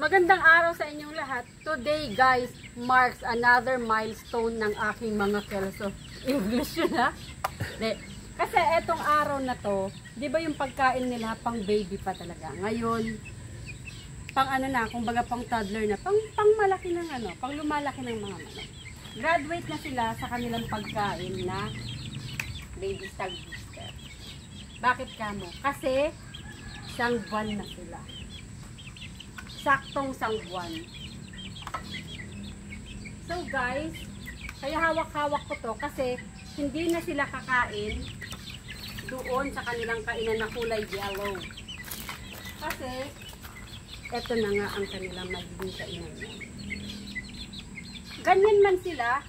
Magandang araw sa inyong lahat. Today guys, marks another milestone ng aking mga kelso. English yun ha? De, kasi etong araw na to, di ba yung pagkain nila pang baby pa talaga. Ngayon, pang ano na, kumbaga pang toddler na, pang malaki ng ano, pang lumalaki ng mga manok. Graduate na sila sa kanilang pagkain na baby stag booster. Bakit kamo? Kasi, isang buwan na sila. Saktong sangbuan. So guys, kaya hawak-hawak ko to kasi hindi na sila kakain doon sa kanilang kainan na kulay yellow. Kasi eto na nga ang kanilang magiging kainan niya. Ganyan man sila,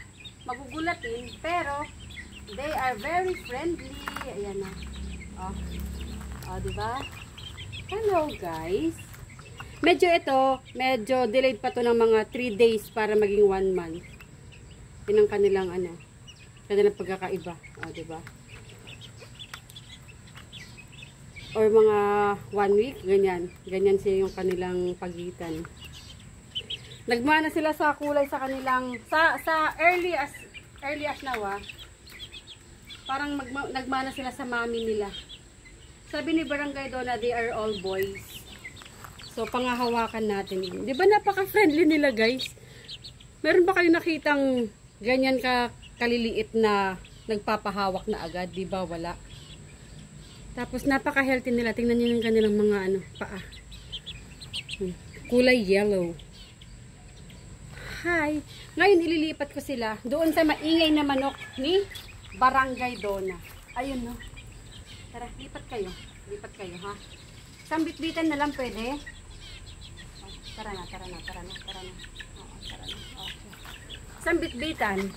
magugulatin, pero they are very friendly. Ayan na. Oh, diba? Hello guys. Medyo delayed pa to ng mga 3 days para maging 1 month. Yun ang kanilang kanilang pagkakaiba. O, diba? Or mga 1 week, ganyan. Ganyan siya yung kanilang pagitan. Nagmana sila sa kulay sa kanilang, sa early as now, parang nagmana sila sa mami nila. Sabi ni Barangay Donna, they are all boys. So, pangahawakan natin yun. Di ba napaka-friendly nila, guys? Meron ba kayo nakitang ganyan kaliliit na nagpapahawak na agad? Di ba? Wala. Tapos, napaka-healthy nila. Tingnan nyo yung kanilang mga paa. Kulay yellow. Hi! Ngayon, ililipat ko sila doon sa maingay na manok ni Barangay Donna. Ayun, no? Tara, lipat kayo. Lipat kayo, ha? Isang bitbitan na lang pwede. Tara na. Oo, tara na. Okay. Isang bitbitan.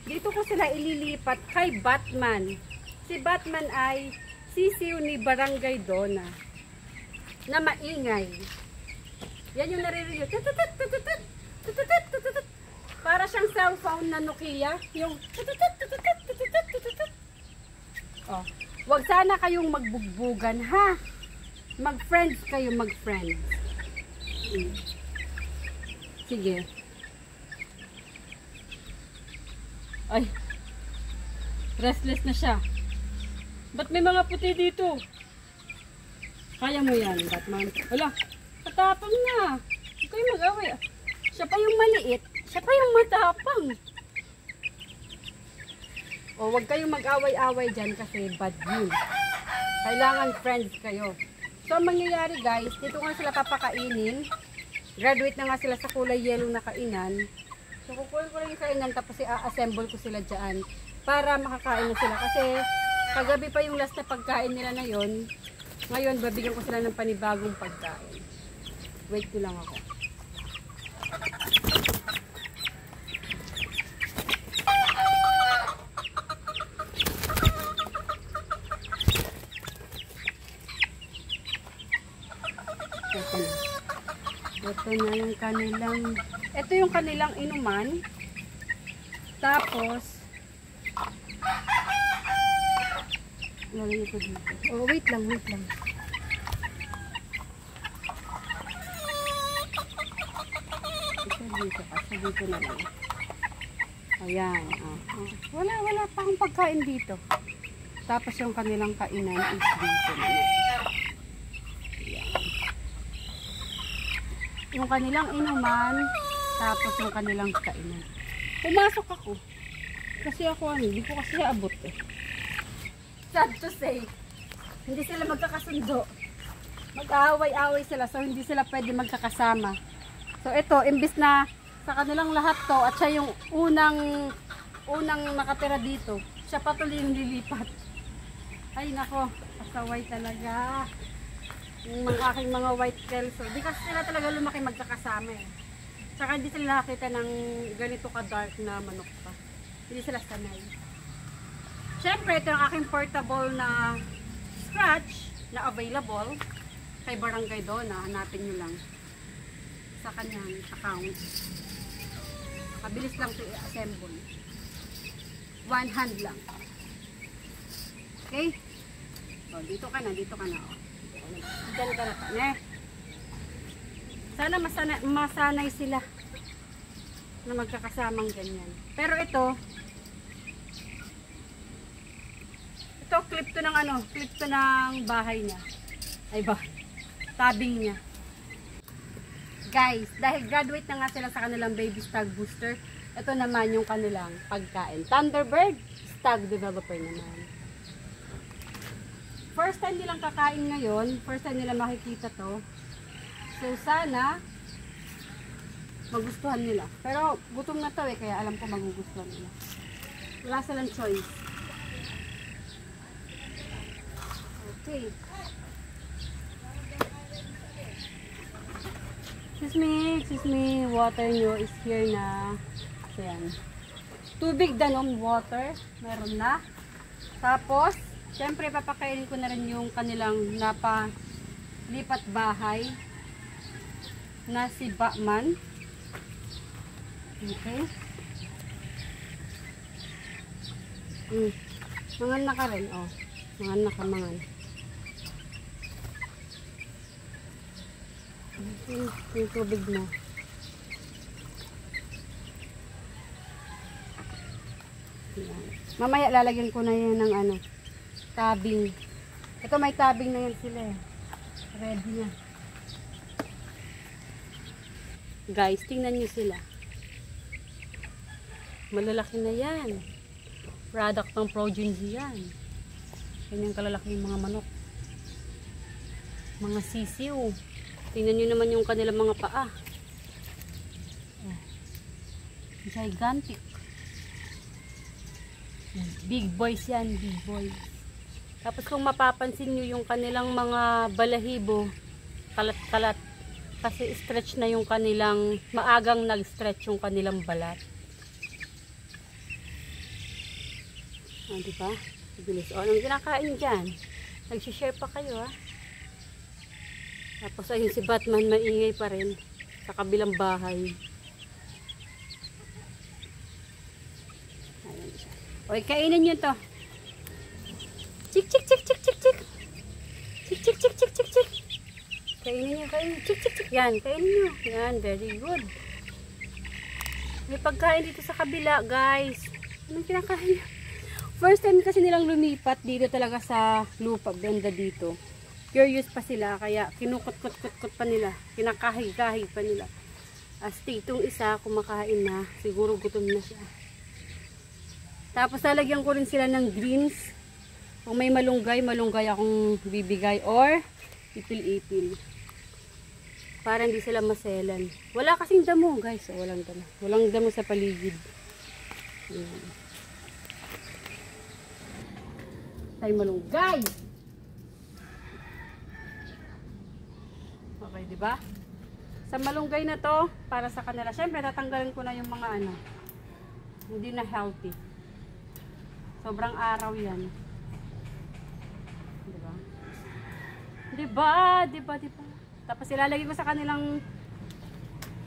Dito ko sila ililipat kay Batman. Si Batman ay sisiw ni Barangay Donna na maingay. Yan yung naririnig. Para siyang cellphone na Nokia. Yung oh. Wag sana kayong magbugbugan, ha? Mag-friends kayo, mag-friends. Sige. Ay. Restless na siya. Ba't may mga puti dito? Kaya mo yan, Batman. Wala. Matapang na. Huwag kayong mag-away. Siya pa yung maliit. Siya pa yung matapang. O, huwag kayong mag-away-away dyan kasi bad yun. Kailangan friends kayo. So, ang mangyayari guys, dito nga sila papakainin. Graduate na nga sila sa kulay yellow na kainan. So, kukunin ko lang yung kainan tapos i-assemble ko sila dyan para makakain na sila. Kasi, kagabi pa yung last na pagkain nila na yon. Ngayon, babigyan ko sila ng panibagong pagkain. Wait ko lang ako. Ito na yung kanilang, ito yung kanilang inuman. Tapos, lalagay ko dito. Oh, wait lang. Ito dito na lang. Ayan. Wala pa akong pagkain dito. Tapos yung kanilang kainan is dito na lang. Yung kanilang inuman, tapos yung kanilang kainan. Pumasok ako. Kasi ako hindi ko kasi abot eh. Sad to say, hindi sila magkakasundo. Mag-aaway-aaway sila, so hindi sila pwede magkakasama. So ito, imbis na sa kanilang lahat to, at siya yung unang nakatira dito, siya patuloy yung lilipat. Ay nako, pasaway talaga. Yung aking mga white kelso. Di kasi sila talaga lumaki magkakasama eh. Tsaka hindi sila nakakita ng ganito ka-dark na manok pa. Hindi sila sanay. Siyempre, ito yung aking portable na scratch na available kay Barangay Donna. Hanapin nyo lang sa kanyang account. Mabilis lang ito i-assemble. One hand lang. Okay? O, dito ka na. O. Diyan ka na pa. Sana masanay sila na magkakasamang ganyan. Pero ito clip to ng clip to ng bahay niya. Ay ba? Tabing niya. Guys, dahil graduate na nga sila sa kanilang baby stag booster, ito naman yung kanilang pagkain. Thunderbird, stag developer naman. First time nilang kakain ngayon, first time nila makikita to. So sana magustuhan nila. Pero gutom na to kaya alam ko magugustuhan nila. Wala silang choice. Okay. Excuse me, water nyo is here na. So yan. Tubig danon water, meron na. Tapos, syempre papakainin ko na rin yung kanilang napalipat bahay na si Batman. Okay. Mangan na ka rin, oh. Mangan na ka, mangan. Yung tubig mo. Yan. Mamaya lalagyan ko na yan ng tabing. Ito may tabing na yan sila eh. Ready na. Guys, tingnan nyo sila. Malalaki na yan. Product ng Progenzy yan. Ganyan kalalaki yung mga manok. Mga sisiw. Tingnan nyo naman yung kanilang mga paa. Oh. Gigantic. Big boys yan, big boys. Tapos kung mapapansin nyo yung kanilang mga balahibo, kalat-kalat. Kasi stretch na yung kanilang, maagang nag-stretch yung kanilang balat. Ah, diba? Bilis. O, anong kinakain dyan? Nagsishare pa kayo, ha? Tapos ayun si Batman, maingay pa rin sa kabilang bahay. Ayan siya. O, kainin nyo to. Chik, chik, chik, chik, chik, chik. Chik, chik, chik, chik, chik, chik. Kainin nyo, kainin. Chik, chik, chik. Yan, kainin nyo. Yan, very good. May pagkain dito sa kabila, guys. Anong kinakain nyo? First time kasi nilang lumipat dito talaga sa lupa, benda dito. Curious pa sila, kaya kinukot-kot-kot pa nila. Kinakahig-kahig pa nila. Asti, itong isa, kumakain na. Siguro gutom na siya. Tapos lalagyan ko rin sila ng greens. Kung may malunggay, malunggay akong bibigay. Or, ipil-ipil. Para hindi sila maselan. Wala kasing damo, guys. O, walang damo. Walang damo sa paligid. Ayan. Tayo malunggay! Okay, di ba? Sa malunggay na to, para sa kanila. Syempre, tatanggalin ko na yung mga hindi na healthy. Sobrang araw yan. Di ba? Di ba? Di ba? Di ba? Tapos ilalagay ko sa kanilang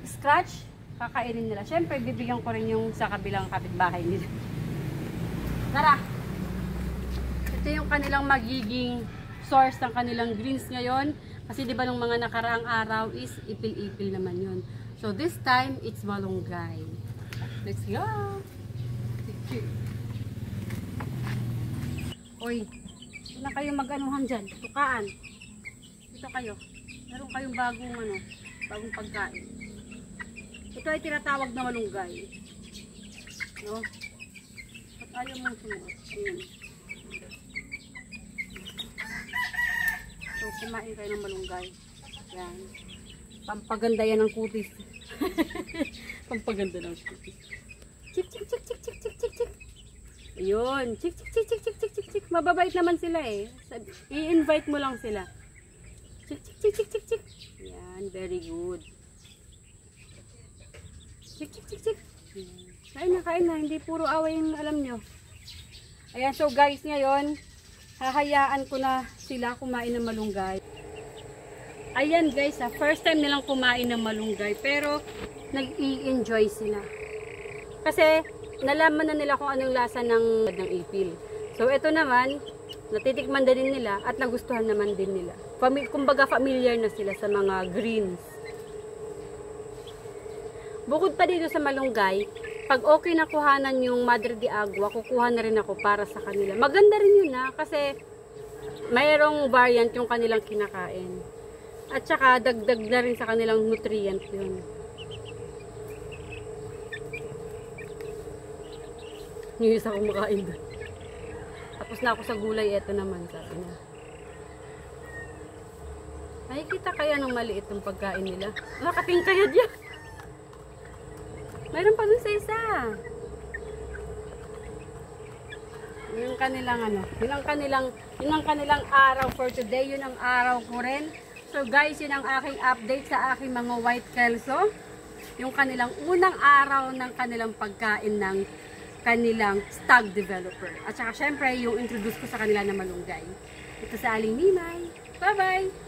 scratch, kakainin nila. Syempre, bibigyan ko rin yung sa kabilang kapitbahay nila. Tara! Ito yung kanilang magiging source ng kanilang greens ngayon. Kasi di ba nung mga nakaraang araw is ipil-ipil naman yun. So this time, it's malunggay. Let's go! Oy, ito na kayo mag-anuhan dyan. Tukaan. Ito kayo. Meron kayong bagong pagkain. Ito ay tinatawag na malunggay. No? At ayaw mong sumuot. Ayan. So, kumain kayo ng malunggay. Yan. Pampaganda yan ng kutis. Pampaganda ng kutis. Chik, chik, chik, chik, chik, chik, chik, chik. Ayun. Chik, chik, chik, chik, chik, chik, chik, chik. Mababait naman sila eh. I-invite mo lang sila. Chik, chik, chik, chik, chik, chik. Yan. Very good. Chik, chik, chik, chik. Kain na. Hindi puro away yung alam nyo. Ayan. So guys, ngayon, hahayaan ko na sila kumain ng malunggay. Ayan guys, first time nilang kumain ng malunggay, pero nag-i-enjoy sila. Kasi nalaman na nila kung anong lasa ng ipil. So ito naman, natitikman na din nila at nagustuhan naman din nila. Kumbaga familiar na sila sa mga greens. Bukod pa dito sa malunggay, pag okay na kuhanan yung Madre de Agua, kukuha na rin ako para sa kanila. Maganda rin yun ha, kasi mayroong variant yung kanilang kinakain. At saka dagdag na rin sa kanilang nutrient yun. Yung isa kumakain doon. Tapos na ako sa gulay, eto naman, sabi niya. Nakikita kaya ng maliit yung pagkain nila? Nakating kaya diyan. Mayroon pa dun sa isa. Yung kanilang ano, yun ang kanilang araw for today, yun ang araw ko rin. So guys, yun ang aking update sa aking mga white kelso. Yung kanilang unang araw ng kanilang pagkain ng kanilang stag developer. At saka syempre, yung introduce ko sa kanila na malunggay. Ito sa Aling Mimay. Bye-bye!